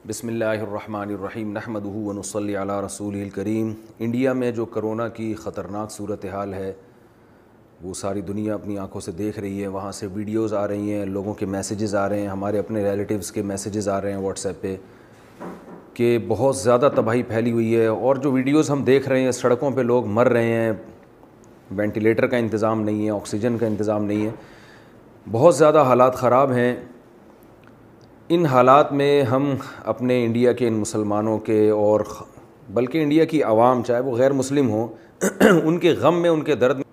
بسم اللہ الرحمن الرحیم نحمدہ ونصلی علی رسولہ الکریم۔ انڈیا میں جو کرونا کی خطرناک صورتحال ہے وہ ساری دنیا اپنی آنکھوں سے دیکھ رہی ہے۔ وہاں سے ویڈیوز آ رہی ہیں، لوگوں کے میسیجز آ رہے ہیں، ہمارے اپنے ریلیٹیوز کے میسیجز آ رہے ہیں واٹس ایپ پہ کہ بہت زیادہ تباہی پھیلی ہوئی ہے۔ اور جو ویڈیوز ہم دیکھ رہے ہیں، سڑکوں پہ لوگ مر رہے ہیں، وینٹیلیٹر کا انتظام نہیں ہے، آکسیجن کا انتظام نہیں ہے، بہت زیادہ حالات خراب ہیں۔ ان حالات میں ہم اپنے انڈیا کے ان مسلمانوں کے اور بلکہ انڈیا کی عوام، چاہے وہ غیر مسلم ہوں، ان کے غم میں، ان کے درد میں،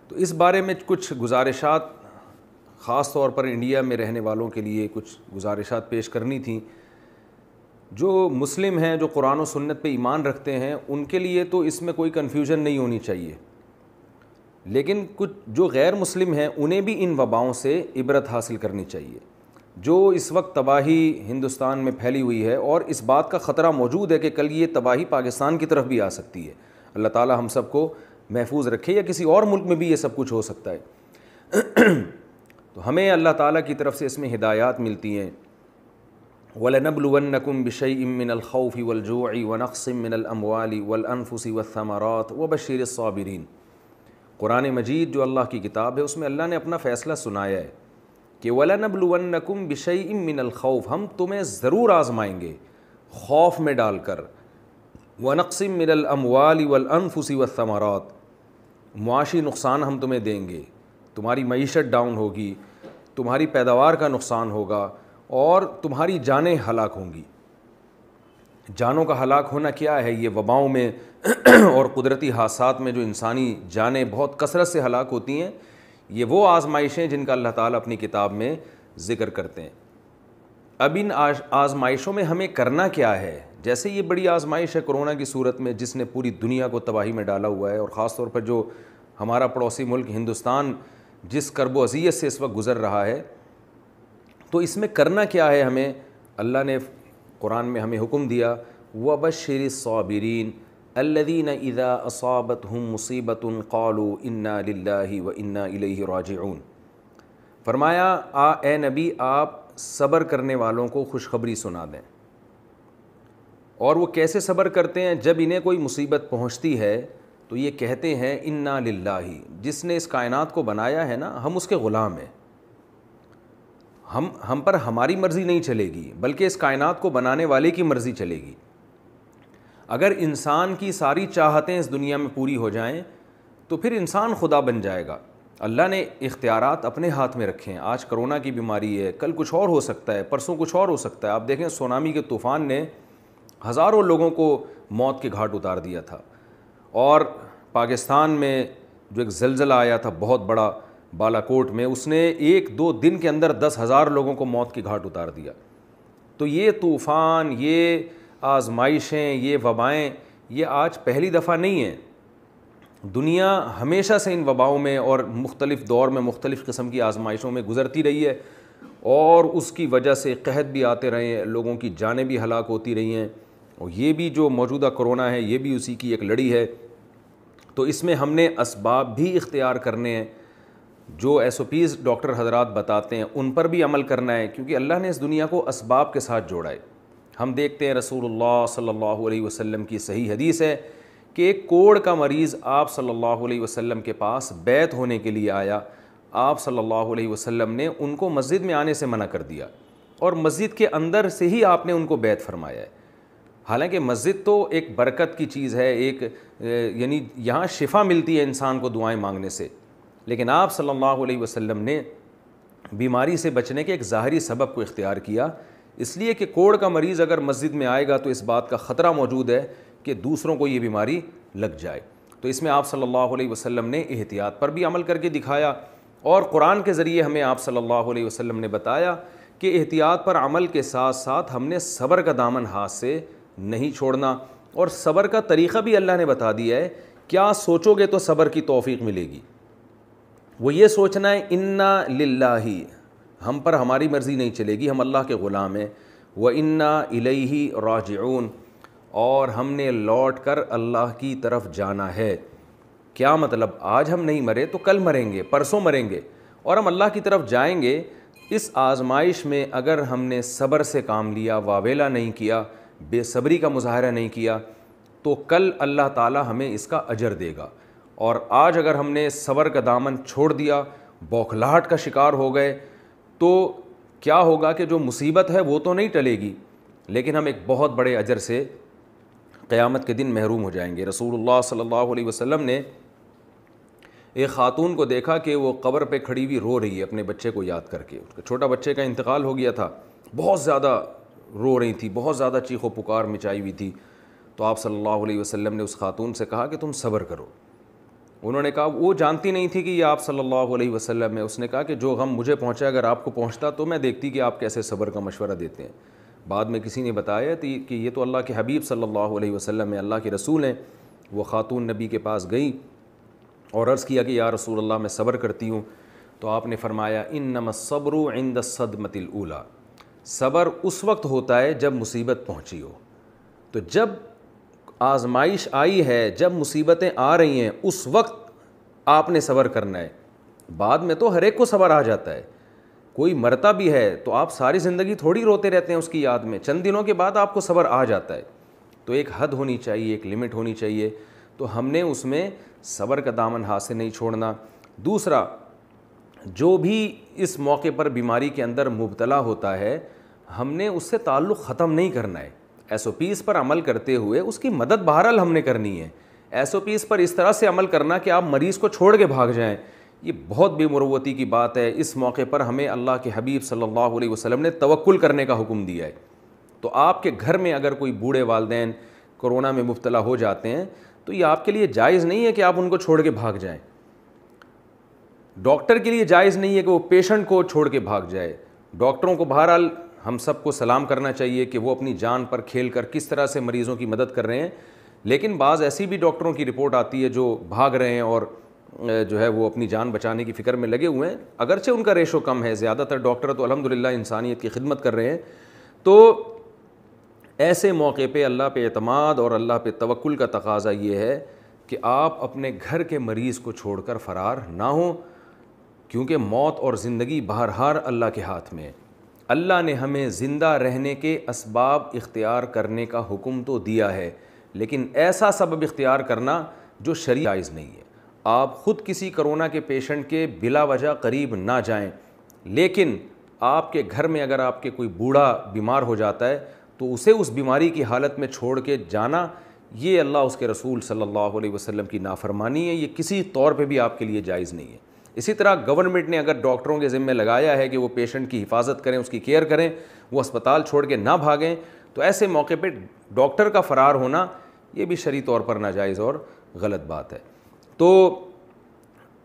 تو اس بارے میں کچھ گزارشات خاص طور پر انڈیا میں رہنے والوں کے لیے کچھ گزارشات پیش کرنی تھیں۔ جو مسلم ہیں، جو قرآن و سنت پہ ایمان رکھتے ہیں، ان کے لیے تو اس میں کوئی کنفیوژن نہیں ہونی چاہیے، لیکن کچھ جو غیر مسلم ہیں انہیں بھی ان وباؤں سے عبرت حاصل کرنی چاہیے۔ جو اس وقت تباہی ہندوستان میں پھیلی ہوئی ہے اور اس بات کا خطرہ موجود ہے کہ کل یہ تباہی پاکستان کی طرف بھی آ سکتی ہے۔ اللہ تعالی ہم سب کو محفوظ رکھے، یا کسی اور ملک میں بھی یہ سب کچھ ہو سکتا ہے۔ تو ہمیں اللہ تعالیٰ کی طرف سے اس میں ہدایات ملتی ہیں۔ وَلَنَبْلُوَنَّكُمْ بِشَيْءٍ مِّنَ الْخَوْفِ وَالْجُوعِ وَنَقْصٍ مِّنَ الْأَمْوَالِ وَالْأَنفُسِ وَالثَّمَرَاتِ وَبَشِّرِ الصَّابِرِينَ۔ قرآن مجید جو اللہ کی کتاب ہے، اس میں اللہ نے اپنا فیصلہ سنایا ہے کہ وَلَنَبْلُوَنَّكُمْ بِشَيْءٍ مِّنَ الْخَوْفِ، ہم تمہیں ضرور آزمائیں گے خوف میں ڈال کر، وَنَقْصٍ مِّنَ الْأَمْوَالِ وَالْأَنفُسِ وَالثَّمَرَاتِ، معاشی نقصان ہم تمہیں دیں گے، تمہاری معیشت ڈاؤن ہوگی، تمہاری پیداوار کا نقصان ہوگا اور تمہاری جانیں ہلاک ہوں گی۔ جانوں کا ہلاک ہونا کیا ہے؟ یہ وباؤں میں اور قدرتی حادثات میں جو انسانی جانیں بہت کثرت سے ہلاک ہوتی ہیں، یہ وہ آزمائشیں جن کا اللہ تعالیٰ اپنی کتاب میں ذکر کرتے ہیں۔ اب ان آزمائشوں میں ہمیں کرنا کیا ہے؟ جیسے یہ بڑی آزمائش ہے کرونا کی صورت میں، جس نے پوری دنیا کو تباہی میں ڈالا ہوا ہے، اور خاص طور پر جو ہمارا پڑوسی ملک ہندوستان جس کرب و اذیت سے اس وقت گزر رہا ہے، تو اس میں کرنا کیا ہے ہمیں؟ اللہ نے قرآن میں ہمیں حکم دیا وَبَشِّرِ الصَّابِرِينَ الَّذِينَ إِذَا أَصَابَتْهُم مُّصِيبَةٌ قَالُوا إِنَّا لِلَّهِ وَإِنَّا إِلَيْهِ رَاجِعُونَ۔ فرمایا اے نبی، آپ صبر کرنے والوں کو خوشخبری سنا دیں۔ اور وہ کیسے صبر کرتے ہیں؟ جب انہیں کوئی مصیبت پہنچتی ہے تو یہ کہتے ہیں اِنَّا لِلَّهِ، جس نے اس کائنات کو بنایا ہے نا، ہم اس کے غلام ہیں، ہم پر ہماری مرضی نہیں چلے گی بلکہ اس کائنات کو بنانے والے کی مرضی چلے گی۔ اگر انسان کی ساری چاہتیں اس دنیا میں پوری ہو جائیں تو پھر انسان خدا بن جائے گا۔ اللہ نے اختیارات اپنے ہاتھ میں رکھے ہیں۔ آج کرونا کی بیماری ہے، کل کچھ اور ہو سکتا ہے، پرسوں کچھ اور ہو سکتا ہے۔ آپ دیکھیں سونامی کے طوفان نے ہزاروں لوگوں کو موت کے گھاٹ اتار دیا تھا، اور پاکستان میں جو ایک زلزلہ آیا تھا بہت بڑا بالاکوٹ میں، اس نے 1-2 دن کے اندر 10,000 لوگوں کو موت کے گھاٹ اتار دیا۔ تو یہ طوفان، یہ آزمائشیں، یہ وبائیں، یہ آج پہلی دفعہ نہیں ہیں۔ دنیا ہمیشہ سے ان وباؤں میں اور مختلف دور میں مختلف قسم کی آزمائشوں میں گزرتی رہی ہے، اور اس کی وجہ سے قحط بھی آتے رہے ہیں، لوگوں کی جانیں بھی ہلاک ہوتی رہی ہیں، اور یہ بھی جو موجودہ کرونا ہے یہ بھی اسی کی ایک لڑی ہے۔ تو اس میں ہم نے اسباب بھی اختیار کرنے ہیں، جو SOPs ڈاکٹر حضرات بتاتے ہیں ان پر بھی عمل کرنا ہے، کیونکہ اللہ نے اس دنیا کو اسباب کے ساتھ جوڑا ہے۔ ہم دیکھتے ہیں رسول اللہ صلی اللہ علیہ وسلم کی صحیح حدیث ہے کہ ایک کوڑ کا مریض آپ صلی اللہ علیہ وسلم کے پاس بیعت ہونے کے لیے آیا۔ آپ صلی اللہ علیہ وسلم نے ان کو مسجد میں آنے سے منع کر دیا، اور مسجد کے اندر سے ہی آپ نے ان کو بیعت فرمایا ہے۔ حالانکہ مسجد تو ایک برکت کی چیز ہے، یعنی یہاں شفا ملتی ہے انسان کو دعائیں مانگنے سے، لیکن آپ صلی اللہ علیہ وسلم نے بیماری سے بچنے کے ایک ظاہری سبب کو اختیار کیا، اس لیے کہ کوڑ کا مریض اگر مسجد میں آئے گا تو اس بات کا خطرہ موجود ہے کہ دوسروں کو یہ بیماری لگ جائے۔ تو اس میں آپ صلی اللہ علیہ وسلم نے احتیاط پر بھی عمل کر کے دکھایا، اور قرآن کے ذریعے ہمیں آپ صلی اللہ علیہ وسلم نے بتایا کہ احتیاط پر عمل کے ساتھ ساتھ ہم نے صبر کا دامن ہاتھ سے نہیں چھوڑنا، اور صبر کا طریقہ بھی اللہ نے بتا دیا ہے۔ کیا سوچو گے تو صبر کی توفیق ملے گی؟ وہ یہ سوچنا ہے اِنَّا لِلَّهِ، ہم پر ہماری مرضی نہیں چلے گی، ہم اللہ کے غلام ہیں، وَإِنَّا إِلَيْهِ رَاجِعُونَ، اور ہم نے لوٹ کر اللہ کی طرف جانا ہے۔ کیا مطلب؟ آج ہم نہیں مرے تو کل مریں گے، پرسوں مریں گے، اور ہم اللہ کی طرف جائیں گے اس آزمائش میں اگر ہم نے صبر سے کام لیا، واویلا نہیں کیا، بے صبری کا مظاہرہ نہیں کیا، تو کل اللہ تعالیٰ ہمیں اس کا اجر دے گا۔ اور آج اگر ہم نے صبر کا دامن چھوڑ دیا، بوکھلاہٹ کا شکار ہو گئے، تو کیا ہوگا کہ جو مصیبت ہے وہ تو نہیں ٹلے گی، لیکن ہم ایک بہت بڑے اجر سے قیامت کے دن محروم ہو جائیں گے۔ رسول اللہ صلی اللہ علیہ وسلم نے ایک خاتون کو دیکھا کہ وہ قبر پہ کھڑی ہوئی رو رہی ہے اپنے بچے کو یاد کر کے، اس کا چھوٹا بچے کا انتقال ہو گیا تھا، بہت زیادہ رو رہی تھی، بہت زیادہ چیخ و پکار مچائی ہوئی تھی۔ تو آپ صلی اللہ علیہ وسلم نے اس خاتون سے کہا کہ تم صبر کرو۔ انہوں نے کہا، وہ جانتی نہیں تھی کہ یہ آپ صلی اللہ علیہ وسلم ہے، اس نے کہا کہ جو غم مجھے پہنچا اگر آپ کو پہنچتا تو میں دیکھتی کہ آپ کیسے صبر کا مشورہ دیتے ہیں۔ بعد میں کسی نے بتایا کہ یہ تو اللہ کے حبیب صلی اللہ علیہ وسلم ہے، اللہ کے رسول ہیں۔ وہ خاتون نبی کے پاس گئی اور عرض کیا کہ یا رسول اللہ میں صبر کرتی ہوں، تو آپ نے فرمایا انما الصبر عند الصدمۃ الاولیٰ، صبر اس وقت ہوتا ہے جب مصیبت پہنچی ہو۔ تو جب آزمائش آئی ہے، جب مصیبتیں آ رہی ہیں، اس وقت آپ نے صبر کرنا ہے۔ بعد میں تو ہر ایک کو صبر آ جاتا ہے، کوئی مرتا بھی ہے تو آپ ساری زندگی تھوڑی روتے رہتے ہیں اس کی یاد میں، چند دنوں کے بعد آپ کو صبر آ جاتا ہے۔ تو ایک حد ہونی چاہیے، ایک لمٹ ہونی چاہیے، تو ہم نے اس میں صبر کا دامن ہاتھ سے نہیں چھوڑنا۔ دوسرا، جو بھی اس موقع پر بیماری کے اندر مبتلا ہوتا ہے، ہم نے اس سے تعلق ختم نہیں کرنا ہے۔ ایس او پیز پر عمل کرتے ہوئے اس کی مدد بہرحال ہم نے کرنی ہے۔ ایس او پیز پر اس طرح سے عمل کرنا کہ آپ مریض کو چھوڑ کے بھاگ جائیں، یہ بہت بے مروتی کی بات ہے۔ اس موقع پر ہمیں اللہ کے حبیب صلی اللہ علیہ وسلم نے توکل کرنے کا حکم دیا ہے۔ تو آپ کے گھر میں اگر کوئی بوڑھے والدین کورونا میں مبتلا ہو جاتے ہیں تو یہ آپ کے لیے جائز نہیں ہے کہ آپ ان کو چھوڑ کے بھاگ جائیں۔ ڈاکٹر کے لیے جائز نہیں ہے کہ وہ پیشنٹ کو چھوڑ کے بھاگ جائے۔ ڈاکٹروں کو بہرحال ہم سب کو سلام کرنا چاہیے کہ وہ اپنی جان پر کھیل کر کس طرح سے مریضوں کی مدد کر رہے ہیں، لیکن بعض ایسی بھی ڈاکٹروں کی رپورٹ آتی ہے جو بھاگ رہے ہیں اور جو ہے وہ اپنی جان بچانے کی فکر میں لگے ہوئے ہیں، اگرچہ ان کا ریشو کم ہے، زیادہ تر ڈاکٹر تو الحمدللہ انسانیت کی خدمت کر رہے ہیں۔ تو ایسے موقع پہ اللہ پہ اعتماد اور اللہ پہ توکل کا تقاضا یہ ہے کہ آپ اپنے گھر کے مریض کو چھوڑ کر فرار نہ ہوں، کیونکہ موت اور زندگی بہرحال اللہ کے ہاتھ میں ہے۔ اللہ نے ہمیں زندہ رہنے کے اسباب اختیار کرنے کا حکم تو دیا ہے، لیکن ایسا سبب اختیار کرنا جو شرعی جائز نہیں ہے۔ آپ خود کسی کرونا کے پیشنٹ کے بلا وجہ قریب نہ جائیں، لیکن آپ کے گھر میں اگر آپ کے کوئی بوڑھا بیمار ہو جاتا ہے تو اسے اس بیماری کی حالت میں چھوڑ کے جانا، یہ اللہ اس کے رسول صلی اللہ علیہ وسلم کی نافرمانی ہے، یہ کسی طور پہ بھی آپ کے لیے جائز نہیں ہے۔ اسی طرح گورنمنٹ نے اگر ڈاکٹروں کے ذمہ لگایا ہے کہ وہ پیشنٹ کی حفاظت کریں، اس کی کیئر کریں، وہ اسپتال چھوڑ کے نہ بھاگیں، تو ایسے موقع پہ ڈاکٹر کا فرار ہونا یہ بھی شرعی طور پر ناجائز اور غلط بات ہے۔ تو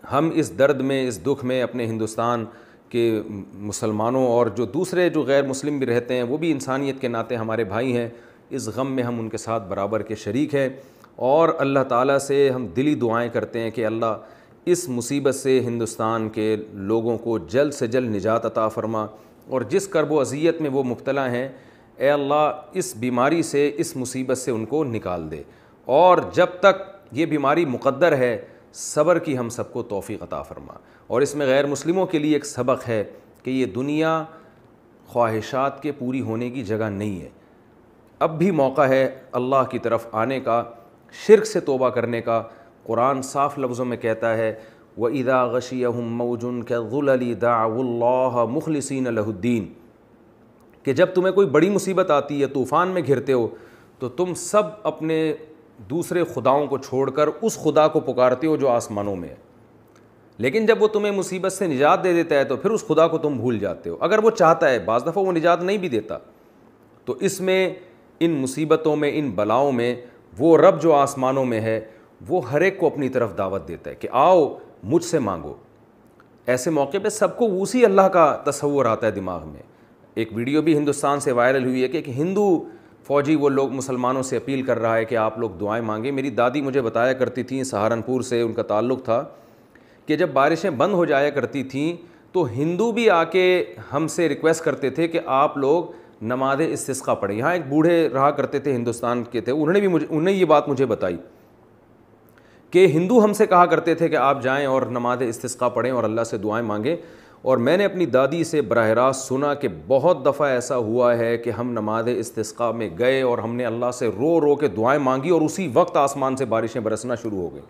ہم اس درد میں، اس دکھ میں اپنے ہندوستان کے مسلمانوں اور جو دوسرے جو غیر مسلم بھی رہتے ہیں وہ بھی انسانیت کے ناطے ہمارے بھائی ہیں، اس غم میں ہم ان کے ساتھ برابر کے شریک ہیں، اور اللہ تعالیٰ سے ہم دلی دعائیں کرتے ہیں کہ اللہ اس مصیبت سے ہندوستان کے لوگوں کو جلد سے جلد نجات عطا فرما، اور جس کرب و اذیت میں وہ مبتلا ہیں اے اللہ اس بیماری سے، اس مصیبت سے ان کو نکال دے، اور جب تک یہ بیماری مقدر ہے صبر کی ہم سب کو توفیق عطا فرما۔ اور اس میں غیر مسلموں کے لیے ایک سبق ہے کہ یہ دنیا خواہشات کے پوری ہونے کی جگہ نہیں ہے، اب بھی موقع ہے اللہ کی طرف آنے کا، شرک سے توبہ کرنے کا۔ قرآن صاف لفظوں میں کہتا ہے وَإِذَا غَشِيَهُم مَّوْجٌ كَالظُّلَلِ دَعَوُا اللَّهَ مُخْلِصِينَ لَهُ الدِّينَ، کہ جب تمہیں کوئی بڑی مصیبت آتی ہے، طوفان میں گھرتے ہو، تو تم سب اپنے دوسرے خداؤں کو چھوڑ کر اس خدا کو پکارتے ہو جو آسمانوں میں ہے، لیکن جب وہ تمہیں مصیبت سے نجات دے دیتا ہے تو پھر اس خدا کو تم بھول جاتے ہو، اگر وہ چاہتا ہے، بعض دفعہ وہ نجات نہیں بھی دیتا۔ تو اس میں، ان مصیبتوں میں، ان بلاؤں میں، وہ رب جو آسمانوں میں ہے وہ ہر ایک کو اپنی طرف دعوت دیتا ہے کہ آؤ مجھ سے مانگو۔ ایسے موقع پہ سب کو اسی اللہ کا تصور آتا ہے دماغ میں۔ ایک ویڈیو بھی ہندوستان سے وائرل ہوئی ہے کہ ایک ہندو فوجی وہ لوگ مسلمانوں سے اپیل کر رہا ہے کہ آپ لوگ دعائیں مانگیں۔ میری دادی مجھے بتایا کرتی تھیں، سہارنپور سے ان کا تعلق تھا، کہ جب بارشیں بند ہو جایا کرتی تھیں تو ہندو بھی آ کے ہم سے ریکویسٹ کرتے تھے کہ آپ لوگ نماز استسقاء پڑھیں۔ یہاں ایک بوڑھے رہا کرتے تھے ہندوستان کے تھے، انہوں نے یہ بات مجھے بتائی کہ ہندو ہم سے کہا کرتے تھے کہ آپ جائیں اور نماز استسقاء پڑھیں اور اللہ سے دعائیں مانگیں، اور میں نے اپنی دادی سے براہ راست سنا کہ بہت دفعہ ایسا ہوا ہے کہ ہم نماز استسقاء میں گئے اور ہم نے اللہ سے رو رو کے دعائیں مانگی اور اسی وقت آسمان سے بارشیں برسنا شروع ہو گئیں۔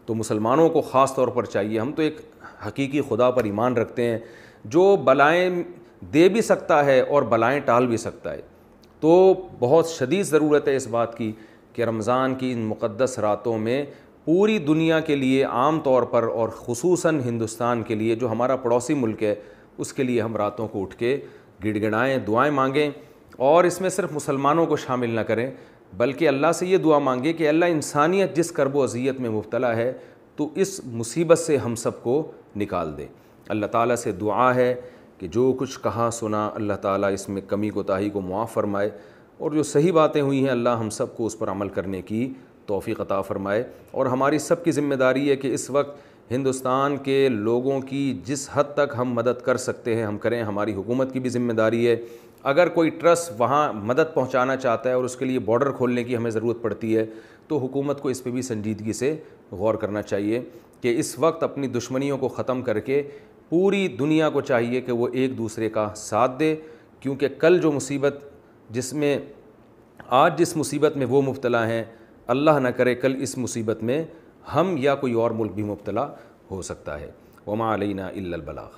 تو مسلمانوں کو خاص طور پر چاہیے، ہم تو ایک حقیقی خدا پر ایمان رکھتے ہیں جو بلائیں دے بھی سکتا ہے اور بلائیں ٹال بھی سکتا ہے، تو بہت شدید ضرورت ہے اس بات کی کہ رمضان کی ان مقدس راتوں میں پوری دنیا کے لیے عام طور پر اور خصوصاً ہندوستان کے لیے جو ہمارا پڑوسی ملک ہے اس کے لیے ہم راتوں کو اٹھ کے گڑ گڑائیں، دعائیں مانگیں، اور اس میں صرف مسلمانوں کو شامل نہ کریں بلکہ اللہ سے یہ دعا مانگیں کہ اللہ انسانیت جس کرب و اذیت میں مبتلا ہے تو اس مصیبت سے ہم سب کو نکال دے۔ اللہ تعالیٰ سے دعا ہے کہ جو کچھ کہا سنا اللہ تعالیٰ اس میں کمی کوتاہی کو معاف فرمائے، اور جو صحیح باتیں ہوئی ہیں اللہ ہم سب کو اس پر عمل کرنے کی توفیق عطا فرمائے۔ اور ہماری سب کی ذمہ داری ہے کہ اس وقت ہندوستان کے لوگوں کی جس حد تک ہم مدد کر سکتے ہیں ہم کریں۔ ہماری حکومت کی بھی ذمہ داری ہے، اگر کوئی ٹرسٹ وہاں مدد پہنچانا چاہتا ہے اور اس کے لیے بارڈر کھولنے کی ہمیں ضرورت پڑتی ہے تو حکومت کو اس پہ بھی سنجیدگی سے غور کرنا چاہیے کہ اس وقت اپنی دشمنیوں کو ختم کر کے پوری دنیا کو چاہیے کہ وہ ایک دوسرے کا ساتھ دے، کیونکہ کل جو مصیبت آج جس مصیبت میں وہ مبتلا ہیں، اللہ نہ کرے کل اس مصیبت میں ہم یا کوئی اور ملک بھی مبتلا ہو سکتا ہے۔ وما علینا الا البلاغ۔